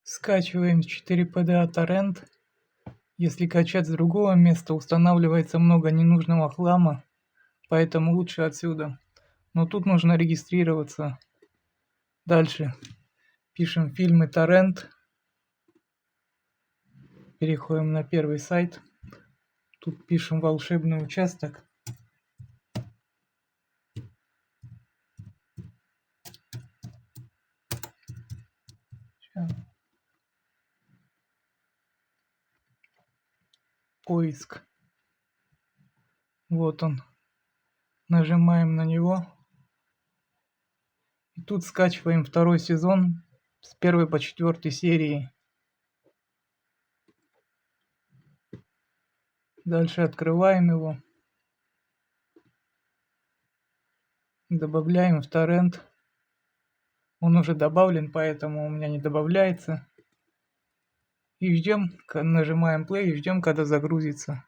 Скачиваем 4PDA торрент. Если качать с другого места, устанавливается много ненужного хлама, поэтому лучше отсюда. Но тут нужно регистрироваться. Дальше пишем фильмы торрент. Переходим на первый сайт. Тут пишем волшебный участок. Поиск. Вот он. Нажимаем на него. И тут скачиваем второй сезон с 1 по 4 серии. Дальше открываем его. Добавляем в торрент. Он уже добавлен, поэтому у меня не добавляется. И ждем, нажимаем play и ждем, когда загрузится.